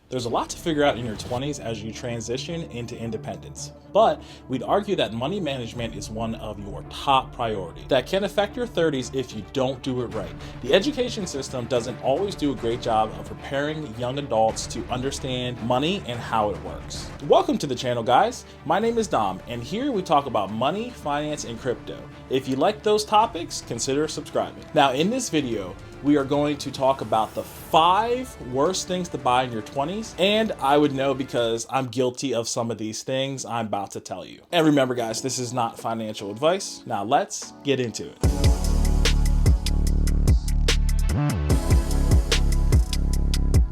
There's a lot to figure out in your 20s as you transition into independence, but we'd argue that money management is one of your top priorities that can affect your 30s if you don't do it right. The education system doesn't always do a great job of preparing young adults to understand money and how it works. Welcome to the channel, guys. My name is Dom, and here we talk about money, finance, and crypto. If you like those topics, consider subscribing. Now, in this video, we are going to talk about the 5 worst things to buy in your 20s. And I would know because I'm guilty of some of these things I'm about to tell you. And remember, guys, this is not financial advice. Now let's get into it.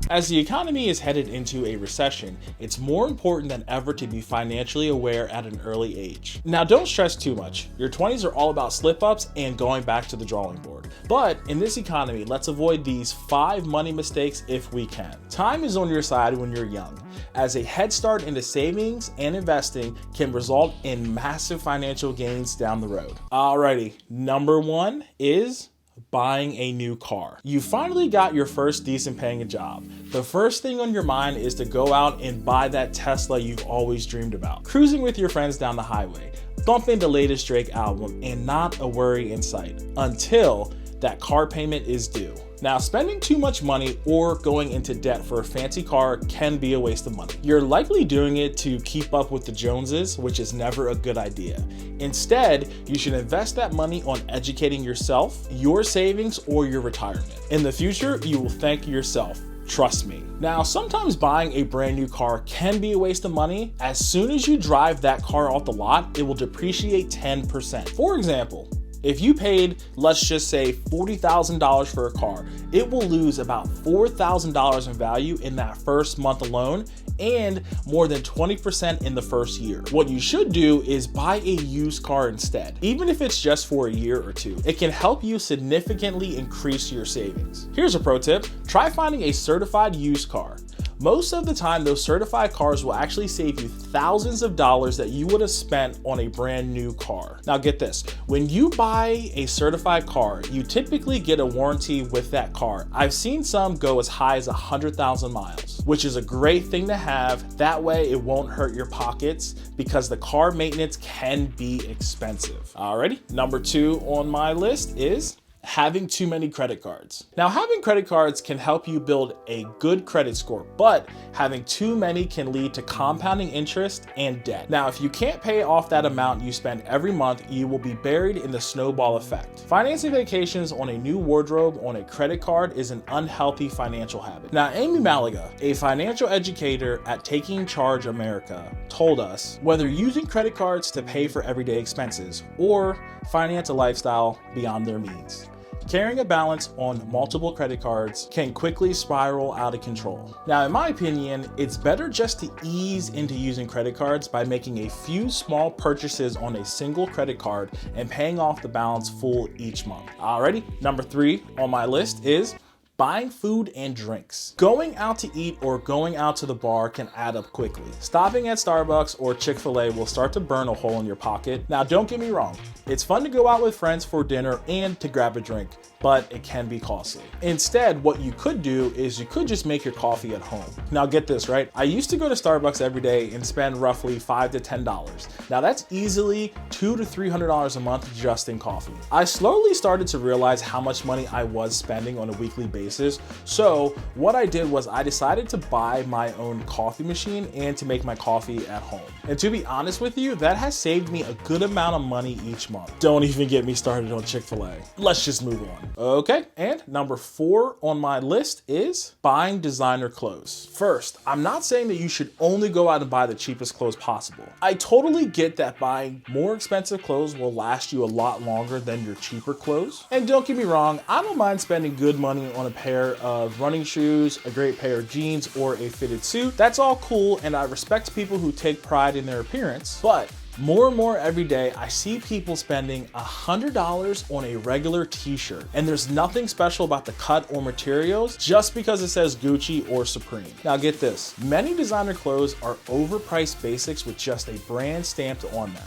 As the economy is headed into a recession, it's more important than ever to be financially aware at an early age. Now, don't stress too much. Your 20s are all about slip-ups and going back to the drawing board. But in this economy, let's avoid these 5 money mistakes if we can. Time is on your side when you're young, as a head start into savings and investing can result in massive financial gains down the road. Alrighty, number 1 is buying a new car. You finally got your first decent paying job. The first thing on your mind is to go out and buy that Tesla you've always dreamed about. Cruising with your friends down the highway, bumping the latest Drake album, and not a worry in sight until that car payment is due. Now, spending too much money or going into debt for a fancy car can be a waste of money. You're likely doing it to keep up with the Joneses, which is never a good idea. Instead, you should invest that money on educating yourself, your savings, or your retirement. In the future, you will thank yourself. Trust me. Now, sometimes buying a brand new car can be a waste of money. As soon as you drive that car off the lot, it will depreciate 10%. For example, if you paid, let's just say $40,000 for a car, it will lose about $4,000 in value in that first month alone and more than 20% in the first year. What you should do is buy a used car instead. Even if it's just for a year or two, it can help you significantly increase your savings. Here's a pro tip: try finding a certified used car. Most of the time, those certified cars will actually save you thousands of dollars that you would have spent on a brand new car. Now get this, when you buy a certified car, you typically get a warranty with that car. I've seen some go as high as 100,000 miles, which is a great thing to have. That way it won't hurt your pockets because the car maintenance can be expensive. Alrighty, number 2 on my list is having too many credit cards. Now, having credit cards can help you build a good credit score, but having too many can lead to compounding interest and debt. Now, if you can't pay off that amount you spend every month, you will be buried in the snowball effect. Financing vacations on a new wardrobe on a credit card is an unhealthy financial habit. Now, Amy Malaga, a financial educator at Taking Charge America, told us whether using credit cards to pay for everyday expenses or finance a lifestyle beyond their means, carrying a balance on multiple credit cards can quickly spiral out of control. Now, in my opinion, it's better just to ease into using credit cards by making a few small purchases on a single credit card and paying off the balance full each month. Alrighty, number 3 on my list is buying food and drinks. Going out to eat or going out to the bar can add up quickly. Stopping at Starbucks or Chick-fil-A will start to burn a hole in your pocket. Now, don't get me wrong. It's fun to go out with friends for dinner and to grab a drink, but it can be costly. Instead, what you could do is you could just make your coffee at home. Now get this, right? I used to go to Starbucks every day and spend roughly $5 to $10. Now that's easily $200 to $300 a month just in coffee. I slowly started to realize how much money I was spending on a weekly basis. So what I did was I decided to buy my own coffee machine and to make my coffee at home. And to be honest with you, that has saved me a good amount of money each month. Don't even get me started on Chick-fil-A. Let's just move on. Okay, and number 4 on my list is buying designer clothes. First, I'm not saying that you should only go out and buy the cheapest clothes possible. I totally get that buying more expensive clothes will last you a lot longer than your cheaper clothes. And don't get me wrong, I don't mind spending good money on a pair of running shoes, a great pair of jeans, or a fitted suit. That's all cool, and I respect people who take pride in their appearance, but more and more every day, I see people spending $100 on a regular t-shirt, and there's nothing special about the cut or materials just because it says Gucci or Supreme. Now get this, many designer clothes are overpriced basics with just a brand stamped on them.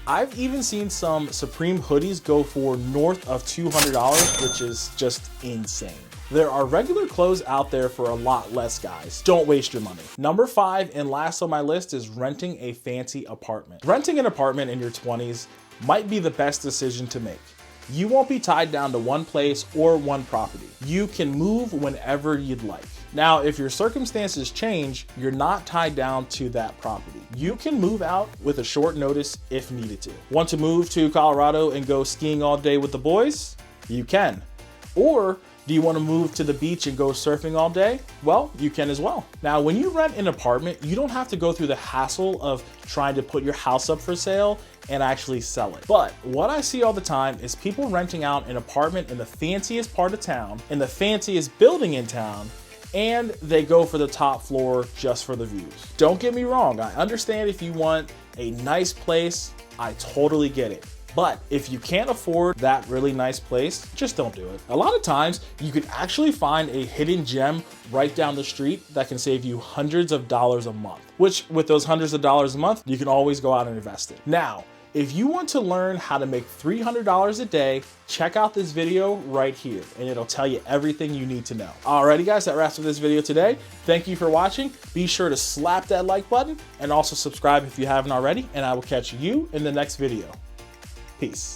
I've even seen some Supreme hoodies go for north of $200, which is just insane. There are regular clothes out there for a lot less, guys. Don't waste your money. Number 5 and last on my list is renting a fancy apartment. Renting an apartment in your 20s might be the best decision to make. You won't be tied down to one place or one property. You can move whenever you'd like. Now, if your circumstances change, you're not tied down to that property. You can move out with a short notice if needed to. Want to move to Colorado and go skiing all day with the boys? You can. Or do you want to move to the beach and go surfing all day? Well, you can as well. Now, when you rent an apartment, you don't have to go through the hassle of trying to put your house up for sale and actually sell it. But what I see all the time is people renting out an apartment in the fanciest part of town, in the fanciest building in town, and they go for the top floor just for the views. Don't get me wrong, I understand if you want a nice place, I totally get it. But if you can't afford that really nice place, just don't do it. A lot of times you could actually find a hidden gem right down the street that can save you hundreds of dollars a month, which with those hundreds of dollars a month, you can always go out and invest it. Now, if you want to learn how to make $300 a day, check out this video right here and it'll tell you everything you need to know. Alrighty guys, that wraps up this video today. Thank you for watching. Be sure to slap that like button and also subscribe if you haven't already, and I will catch you in the next video. Peace.